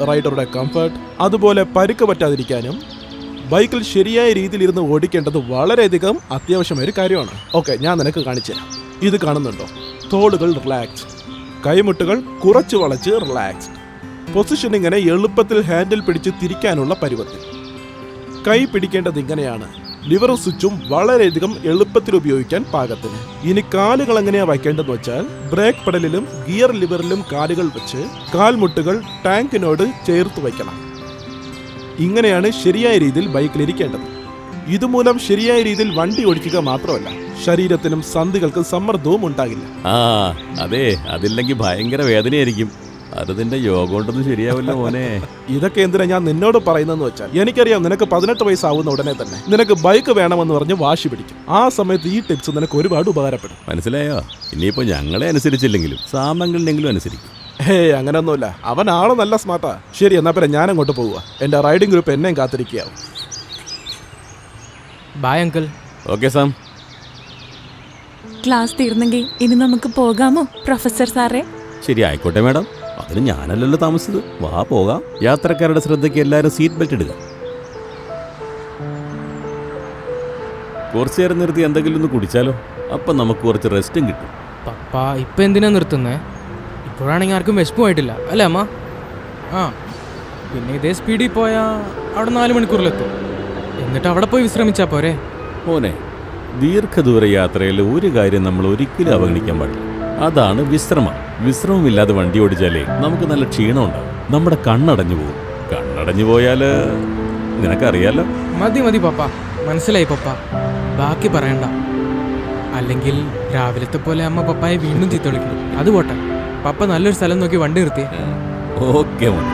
റൈഡറുടെ കംഫർട്ട്, അതുപോലെ പരിക്ക് പറ്റാതിരിക്കാനും ബൈക്കിൽ ശരിയായ രീതിയിൽ ഇരുന്ന് ഓടിക്കേണ്ടത് വളരെയധികം അത്യാവശ്യമായ ഒരു കാര്യമാണ്. ഓക്കെ, ഞാൻ നിനക്ക് കാണിച്ചു തരാം. ഇത് കാണുന്നുണ്ടോ? തോളുകൾ റിലാക്സ്ഡ്, കൈമുട്ടുകൾ കുറച്ച് വളച്ച് റിലാക്സ്ഡ്, പൊസിഷൻ ഇങ്ങനെ എളുപ്പത്തിൽ ഹാൻഡിൽ പിടിച്ച് തിരിക്കാനുള്ള പരുവത്തിൽ. കൈ പിടിക്കേണ്ടത് ഇങ്ങനെയാണ്. ലിവറും സ്വിച്ചും വളരെയധികം എളുപ്പത്തിൽ ഉപയോഗിക്കാൻ പാകത്തിന്. ഇനി കാലുകൾ എങ്ങനെയാ വയ്ക്കേണ്ടതെന്ന് വെച്ചാൽ ബ്രേക്ക് പെഡലിലും ഗിയർ ലിവറിലും കാലുകൾ വെച്ച് കാൽമുട്ടുകൾ ടാങ്കിനോട് ചേർത്ത് വയ്ക്കണം. ഇങ്ങനെയാണ് ശരിയായ രീതിയിൽ ബൈക്കിൽ ഇരിക്കേണ്ടത്. ഇതുമൂലം ശരിയായ രീതിയിൽ വണ്ടി ഓടിക്കുക മാത്രമല്ല, ശരീരത്തിനും സന്ധികൾക്കും സമ്മർദ്ദവും ഉണ്ടാകില്ല. അതെ, അതില്ലെങ്കിൽ ഭയങ്കര വേദനയായിരിക്കും. അത് നിന്റെ യോഗ കൊണ്ടൊന്നും ശരിയാവില്ല മോനെ. ഇതൊക്കെ എന്തിനാ ഞാൻ നിന്നോട് പറയുന്നതെന്ന് വെച്ചാൽ, എനിക്കറിയാം നിനക്ക് 18 വയസ്സാവുന്ന ഉടനെ തന്നെ നിനക്ക് ബൈക്ക് വേണമെന്ന് പറഞ്ഞ് വാശി പിടിക്കും. ആ സമയത്ത് ഈ ടിപ്സ് നിനക്ക് ഒരുപാട് ഉപകാരപ്പെടും. മനസ്സിലായോ? ഇനിയിപ്പോ ഞങ്ങളെ അനുസരിച്ചില്ലെങ്കിലും സാമങ്ങളിലെങ്കിലും അനുസരിക്കും. അങ്ങനെയൊന്നുമില്ല. അവൻ ആള് നല്ല സ്മാർട്ടാ. ശരി, എന്നാ പിന്നെ ഞാൻ അങ്ങോട്ട് പോവുക. എന്റെ റൈഡിംഗ് ഗ്രൂപ്പ് എന്നെയും കാത്തിരിക്കുകയാവും. Bye uncle. Okay Sam. Class തീർന്നെങ്കിൽ ഇനി നമുക്ക് പോകാമോ പ്രൊഫസർ സാറേ? ശരി, ആയിക്കോട്ടെ മാഡം. അതിന് ഞാനല്ലല്ലോ താമസിച്ചത്. വാ, പോകാം. യാത്രക്കാരുടെ ശ്രദ്ധയ്ക്ക് എല്ലാവരും സീറ്റ് ബെൽറ്റ് ഇടുക. കുറച്ചു നേരം നിർത്തി എന്തെങ്കിലും ഒന്ന് കുടിച്ചാലോ? അപ്പം നമുക്ക് കുറച്ച് റെസ്റ്റും കിട്ടും. പപ്പ, ഇപ്പൊ എന്തിനാ നിർത്തുന്നേ? ഇപ്പോഴാണെങ്കിൽ ആർക്കും വിശപ്പുമായിട്ടില്ല അല്ലേ അമ്മ? പിന്നെ ഇതേ സ്പീഡിൽ പോയാൽ അവിടെ 4 മണിക്കൂറിലെത്തും. എന്നിട്ട് അവിടെ പോയി വിശ്രമിച്ചാ പോരെ? മോനെ, ദീർഘദൂര യാത്രയിൽ ഒരു കാര്യം നമ്മൾ ഒരിക്കലും അവഗണിക്കാൻ പാടില്ല. അതാണ് വിശ്രമം. വിശ്രമമില്ലാതെ വണ്ടി ഓടിച്ചാലേ നമുക്ക് നല്ല ക്ഷീണം ഉണ്ടാവും. നമ്മുടെ കണ്ണടഞ്ഞു പോകും. കണ്ണടഞ്ഞു പോയാല് നിനക്കറിയാലോ. മതി പപ്പ, മനസ്സിലായി പപ്പ. ബാക്കി പറയണ്ട. അല്ലെങ്കിൽ രാവിലത്തെ പോലെ അമ്മ പപ്പായെ വീണ്ടും ചീത്ത വിളിക്കും. അത് പോട്ടെ, പപ്പ നല്ലൊരു സ്ഥലം നോക്കി വണ്ടി നിർത്തി. ഓക്കെ മോനെ.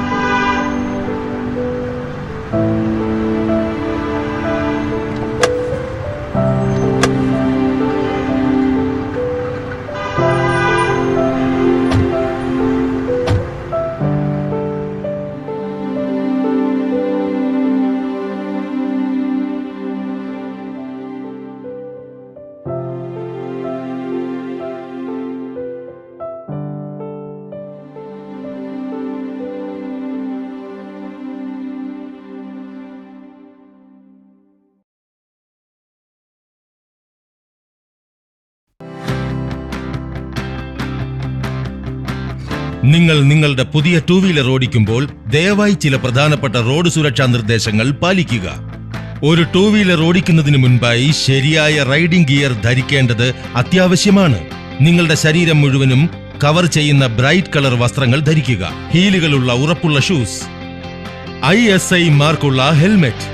നിങ്ങൾ നിങ്ങളുടെ പുതിയ 2 വീലർ ഓടിക്കുമ്പോൾ ദയവായി ചില പ്രധാനപ്പെട്ട റോഡ് സുരക്ഷാ നിർദ്ദേശങ്ങൾ പാലിക്കുക. ഒരു ടൂ വീലർ ഓടിക്കുന്നതിന് മുൻപായി ശരിയായ റൈഡിംഗ് ഗിയർ ധരിക്കേണ്ടത് അത്യാവശ്യമാണ്. നിങ്ങളുടെ ശരീരം മുഴുവനും കവർ ചെയ്യുന്ന ബ്രൈറ്റ് കളർ വസ്ത്രങ്ങൾ ധരിക്കുക. ഹീലുകളുള്ള ഉറപ്പുള്ള ഷൂസ്, ISI മാർക്കുള്ള ഹെൽമെറ്റ്.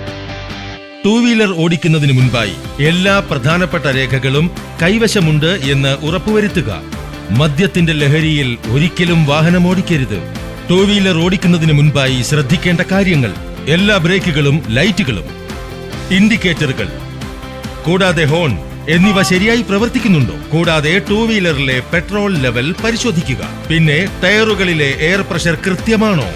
ടൂ വീലർ ഓടിക്കുന്നതിന് മുൻപായി എല്ലാ പ്രധാനപ്പെട്ട രേഖകളും കൈവശമുണ്ട് എന്ന് ഉറപ്പുവരുത്തുക. മദ്യത്തിന്റെ ലഹരിയിൽ ഒരിക്കലും വാഹനം ഓടിക്കരുത്. ടൂ വീലർ ഓടിക്കുന്നതിന് മുൻപായി ശ്രദ്ധിക്കേണ്ട കാര്യങ്ങൾ: എല്ലാ ബ്രേക്കുകളും, ലൈറ്റുകളും, ഇൻഡിക്കേറ്ററുകൾ, കൂടാതെ ഹോൺ എന്നിവ ശരിയായി പ്രവർത്തിക്കുന്നുണ്ടോ? കൂടാതെ ടൂ വീലറിലെ പെട്രോൾ ലെവൽ പരിശോധിക്കുക. പിന്നെ ടയറുകളിലെ എയർ പ്രഷർ കൃത്യമാണോ?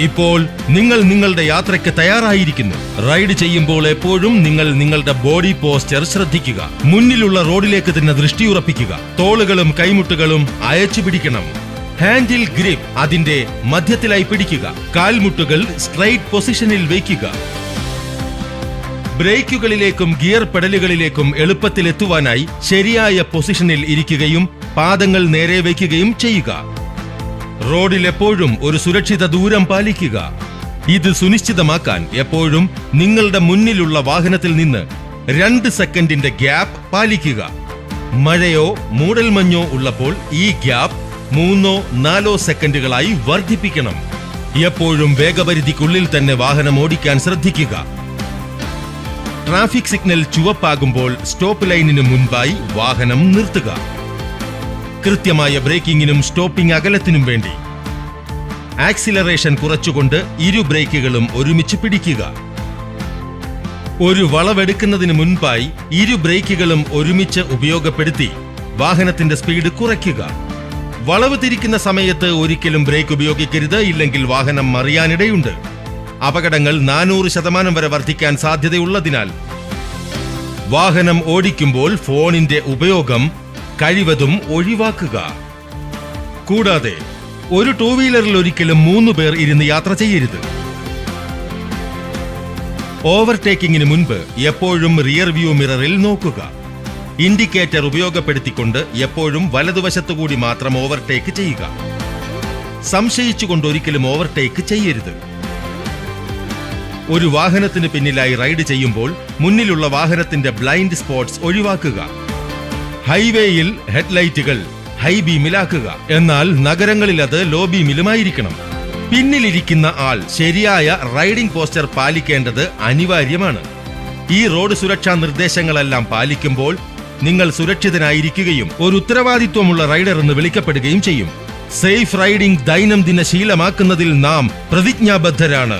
ഇപ്പോൾ നിങ്ങൾ നിങ്ങളുടെ യാത്രയ്ക്ക് തയ്യാറായിരിക്കുന്നു. റൈഡ് ചെയ്യുമ്പോൾ എപ്പോഴും നിങ്ങൾ നിങ്ങളുടെ ബോഡി പോസ്ചർ ശ്രദ്ധിക്കുക. മുന്നിലുള്ള റോഡിലേക്ക് തന്നെ ദൃഷ്ടിയുറപ്പിക്കുക. തോളുകളും കൈമുട്ടുകളും അയച്ചു പിടിക്കണം. ഹാൻഡിൽ ഗ്രിപ്പ് അതിന്റെ മധ്യത്തിലായി പിടിക്കുക. കാൽമുട്ടുകൾ സ്ട്രൈറ്റ് പൊസിഷനിൽ വയ്ക്കുക. ബ്രേക്കുകളിലേക്കും ഗിയർ പെഡലുകളിലേക്കും എളുപ്പത്തിലെത്തുവാനായി ശരിയായ പൊസിഷനിൽ ഇരിക്കുകയും പാദങ്ങൾ നേരെ വയ്ക്കുകയും ചെയ്യുക. റോഡിൽ എപ്പോഴും ഒരു സുരക്ഷിത ദൂരം പാലിക്കുക. ഇത് സുനിശ്ചിതമാക്കാൻ എപ്പോഴും നിങ്ങളുടെ മുന്നിലുള്ള വാഹനത്തിൽ നിന്ന് 2 സെക്കൻഡിന്റെ ഗ്യാപ്പ് പാലിക്കുക. മഴയോ മൂടൽമഞ്ഞോ ഉള്ളപ്പോൾ ഈ ഗ്യാപ്പ് 3-4 സെക്കൻഡുകളായി വർദ്ധിപ്പിക്കണം. എപ്പോഴും വേഗപരിധിക്കുള്ളിൽ തന്നെ വാഹനം ഓടിക്കാൻ ശ്രദ്ധിക്കുക. ട്രാഫിക് സിഗ്നൽ ചുവപ്പാകുമ്പോൾ സ്റ്റോപ്പ് ലൈനിന് മുൻപായി വാഹനം നിർത്തുക. കൃത്യമായ ബ്രേക്കിങ്ങിനും സ്റ്റോപ്പിംഗ് അകലത്തിനും വേണ്ടി ആക്സിലറേഷൻ കുറച്ചുകൊണ്ട് ഇരു ബ്രേക്കുകളും ഒരുമിച്ച് പിടിക്കുക. ഒരു വളവെടുക്കുന്നതിന് മുൻപായി ഇരു ബ്രേക്കുകളും ഒരുമിച്ച് ഉപയോഗപ്പെടുത്തി വാഹനത്തിന്റെ സ്പീഡ് കുറയ്ക്കുക. വളവ് തിരിക്കുന്ന സമയത്ത് ഒരിക്കലും ബ്രേക്ക് ഉപയോഗിക്കരുത്, ഇല്ലെങ്കിൽ വാഹനം മറിയാനിടയുണ്ട്. അപകടങ്ങൾ 400% വരെ വർദ്ധിക്കാൻ സാധ്യതയുള്ളതിനാൽ വാഹനം ഓടിക്കുമ്പോൾ ഫോണിന്റെ ഉപയോഗം കഴിവതും ഒഴിവാക്കുക. കൂടാതെ ഒരു ടൂ വീലറിൽ ഒരിക്കലും 3 പേർ ഇരുന്ന് യാത്ര ചെയ്യരുത്. ഓവർടേക്കിങ്ങിന് മുൻപ് എപ്പോഴും റിയർ വ്യൂ മിററിൽ നോക്കുക. ഇൻഡിക്കേറ്റർ ഉപയോഗപ്പെടുത്തിക്കൊണ്ട് എപ്പോഴും വലതുവശത്തുകൂടി മാത്രം ഓവർടേക്ക് ചെയ്യുക. സംശയിച്ചുകൊണ്ട് ഒരിക്കലും ഓവർടേക്ക് ചെയ്യരുത്. ഒരു വാഹനത്തിന് പിന്നിലായി റൈഡ് ചെയ്യുമ്പോൾ മുന്നിലുള്ള വാഹനത്തിന്റെ ബ്ലൈൻഡ് സ്പോട്ട്സ് ഒഴിവാക്കുക. ഹൈവേയിൽ ഹെഡ്ലൈറ്റുകൾ ഹൈ ബീമിലാക്കുക. എന്നാൽ നഗരങ്ങളിൽ അത് ലോ ബീമിലുമായിരിക്കണം. പിന്നിലിരിക്കുന്ന ആൾ ശരിയായ റൈഡിംഗ് പോസ്ചർ പാലിക്കേണ്ടത് അനിവാര്യമാണ്. ഈ റോഡ് സുരക്ഷാ നിർദ്ദേശങ്ങളെല്ലാം പാലിക്കുമ്പോൾ നിങ്ങൾ സുരക്ഷിതനായിരിക്കുകയും ഒരു ഉത്തരവാദിത്വമുള്ള റൈഡർ എന്ന് വിളിക്കപ്പെടുകയും ചെയ്യും. സേഫ് റൈഡിംഗ് ദൈനംദിന ശീലമാക്കുന്നതിൽ നാം പ്രതിജ്ഞാബദ്ധരാണ്.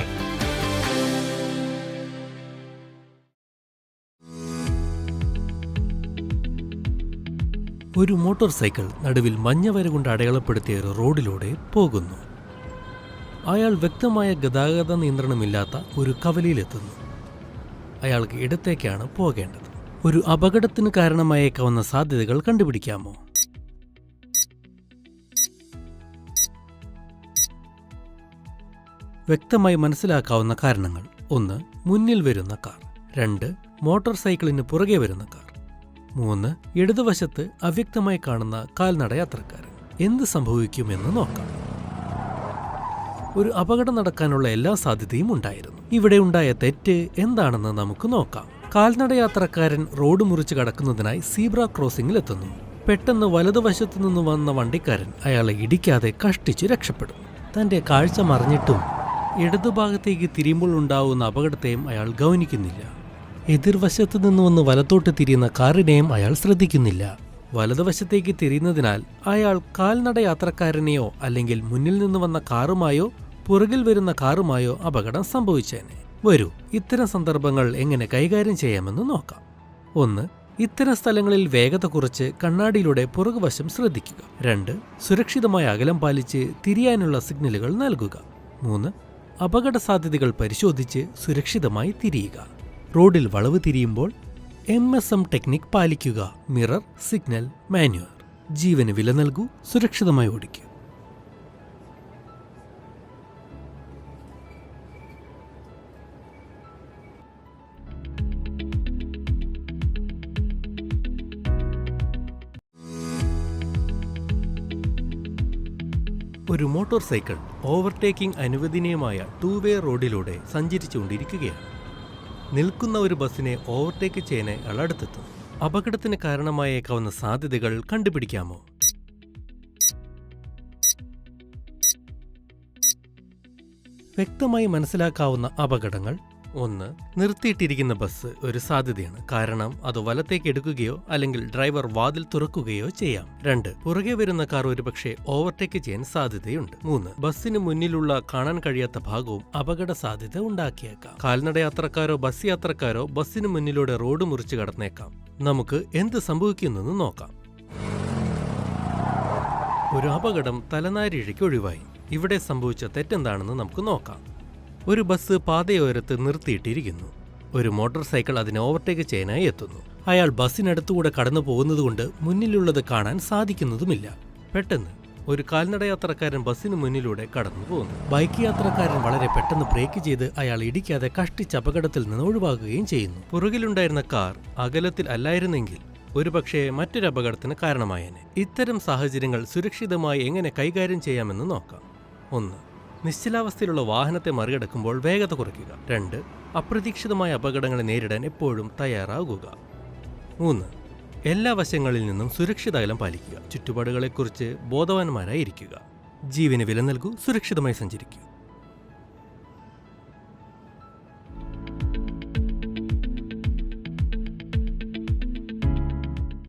ഒരു മോട്ടോർ സൈക്കിൾ നടുവിൽ മഞ്ഞവര കൊണ്ട് അടയാളപ്പെടുത്തിയ ഒരു റോഡിലൂടെ പോകുന്നു. അയാൾ വ്യക്തമായ ഗതാഗത നിയന്ത്രണമില്ലാത്ത ഒരു കവലയിലെത്തുന്നു. അയാൾക്ക് ഇടത്തേക്കാണ് പോകേണ്ടത്. ഒരു അപകടത്തിന് കാരണമായേക്കാവുന്ന സാധ്യതകൾ കണ്ടുപിടിക്കാമോ? വ്യക്തമായി മനസ്സിലാക്കാവുന്ന കാരണങ്ങൾ: 1. മുന്നിൽ വരുന്ന കാർ. 2. മോട്ടോർ സൈക്കിളിന് പുറകെ വരുന്ന കാർ. 3. ഇടതുവശത്ത് അവ്യക്തമായി കാണുന്ന കാൽനട യാത്രക്കാരൻ. എന്ത് സംഭവിക്കുമെന്ന് നോക്കാം. ഒരു അപകടം നടക്കാനുള്ള എല്ലാ സാധ്യതയും ഉണ്ടായിരുന്നു. ഇവിടെ ഉണ്ടായ തെറ്റ് എന്താണെന്ന് നമുക്ക് നോക്കാം. കാൽനട യാത്രക്കാരൻ റോഡ് മുറിച്ച് കടക്കുന്നതിനായി സീബ്ര ക്രോസിംഗിലെത്തുന്നു. പെട്ടെന്ന് വലതുവശത്തു നിന്ന് വന്ന വണ്ടിക്കാരൻ അയാളെ ഇടിക്കാതെ കഷ്ടിച്ച് രക്ഷപ്പെടും. തന്റെ കാഴ്ച മറിഞ്ഞിട്ടും ഇടതുഭാഗത്തേക്ക് തിരിയുമ്പോൾ ഉണ്ടാവുന്ന അപകടത്തെയും അയാൾ ഗൗനിക്കുന്നില്ല. എതിർവശത്തു നിന്ന് വന്ന് വലത്തോട്ട് തിരിയുന്ന കാറിനെയും അയാൾ ശ്രദ്ധിക്കുന്നില്ല. വലതുവശത്തേക്ക് തിരിയുന്നതിനാൽ അയാൾ കാൽനട യാത്രക്കാരനെയോ അല്ലെങ്കിൽ മുന്നിൽ നിന്ന് വന്ന കാറുമായോ പുറകിൽ വരുന്ന കാറുമായോ അപകടം സംഭവിച്ചേനെ. വരൂ, ഇത്തരം സന്ദർഭങ്ങൾ എങ്ങനെ കൈകാര്യം ചെയ്യാമെന്ന് നോക്കാം. 1. ഇത്തരം സ്ഥലങ്ങളിൽ വേഗത കുറച്ച് കണ്ണാടിയിലൂടെ പുറകുവശം ശ്രദ്ധിക്കുക. 2. സുരക്ഷിതമായ അകലം പാലിച്ച് തിരിയാനുള്ള സിഗ്നലുകൾ നൽകുക. 3. അപകട സാധ്യതകൾ പരിശോധിച്ച് സുരക്ഷിതമായി തിരിയുക. റോഡിൽ വളവ് തിരിയുമ്പോൾ MSM ടെക്നിക് പാലിക്കുക. Mirror, signal, manoeuvre. ജീവന് വില നൽകൂ, സുരക്ഷിതമായി ഓടിക്കൂ. ഒരു മോട്ടോർ സൈക്കിൾ ഓവർടേക്കിംഗ് അനുവദനീയമായ 2-വേ റോഡിലൂടെ സഞ്ചരിച്ചുകൊണ്ടിരിക്കുകയാണ്. നിൽക്കുന്ന ഒരു ബസ്സിനെ ഓവർടേക്ക് ചെയ്യാൻ അയാൾ അടുത്തെത്തുന്നു. അപകടത്തിന് കാരണമായേക്കാവുന്ന സാധ്യതകൾ കണ്ടുപിടിക്കാമോ? വ്യക്തമായി മനസ്സിലാക്കാവുന്ന അപകടങ്ങൾ: 1. നിർത്തിയിട്ടിരിക്കുന്ന ബസ് ഒരു സാധ്യതയാണ്, കാരണം അത് വലത്തേക്ക് എടുക്കുകയോ അല്ലെങ്കിൽ ഡ്രൈവർ വാതിൽ തുറക്കുകയോ ചെയ്യാം. 2. പുറകെ വരുന്ന കാർ ഒരുപക്ഷെ ഓവർടേക്ക് ചെയ്യാൻ സാധ്യതയുണ്ട്. 3. ബസ്സിന് മുന്നിലുള്ള കാണാൻ കഴിയാത്ത ഭാഗവും അപകട സാധ്യത ഉണ്ടാക്കിയേക്കാം. കാൽനടയാത്രക്കാരോ ബസ് യാത്രക്കാരോ ബസ്സിന് മുന്നിലൂടെ റോഡ് മുറിച്ച് കടന്നേക്കാം. നമുക്ക് എന്ത് സംഭവിക്കുന്നെന്ന് നോക്കാം. ഒരു അപകടം തലനാരിഴയ്ക്ക് ഒഴിവായി. ഇവിടെ സംഭവിച്ച തെറ്റെന്താണെന്ന് നമുക്ക് നോക്കാം. ഒരു ബസ് പാതയോരത്ത് നിർത്തിയിട്ടിരിക്കുന്നു. ഒരു മോട്ടോർ സൈക്കിൾ അതിനെ ഓവർടേക്ക് ചെയ്യാനായി എത്തുന്നു. അയാൾ ബസ്സിനടുത്തുകൂടെ കടന്നു പോകുന്നതുകൊണ്ട് മുന്നിലുള്ളത് കാണാൻ സാധിക്കുന്നതുമില്ല. പെട്ടെന്ന് ഒരു കാൽനടയാത്രക്കാരൻ ബസ്സിന് മുന്നിലൂടെ കടന്നു പോകുന്നു. ബൈക്ക് യാത്രക്കാരൻ വളരെ പെട്ടെന്ന് ബ്രേക്ക് ചെയ്ത് അയാൾ ഇടിക്കാതെ കഷ്ടിച്ച് അപകടത്തിൽ നിന്ന് ഒഴിവാക്കുകയും ചെയ്യുന്നു. പുറകിലുണ്ടായിരുന്ന കാർ അകലത്തിൽ അല്ലായിരുന്നെങ്കിൽ ഒരുപക്ഷെ മറ്റൊരു അപകടത്തിന് കാരണമായേനെ. ഇത്തരം സാഹചര്യങ്ങൾ സുരക്ഷിതമായി എങ്ങനെ കൈകാര്യം ചെയ്യാമെന്ന് നോക്കാം. 1. നിശ്ചലാവസ്ഥയിലുള്ള വാഹനത്തെ മറികടക്കുമ്പോൾ വേഗത കുറയ്ക്കുക. 2. അപ്രതീക്ഷിതമായ അപകടങ്ങളെ നേരിടാൻ എപ്പോഴും തയ്യാറാകുക. 3. എല്ലാ വശങ്ങളിൽ നിന്നും സുരക്ഷിത അകലം പാലിക്കുക. ചുറ്റുപാടുകളെക്കുറിച്ച് ബോധവാന്മാരായിരിക്കുക. ജീവന് വില നൽകൂ, സുരക്ഷിതമായി സഞ്ചരിക്കൂ.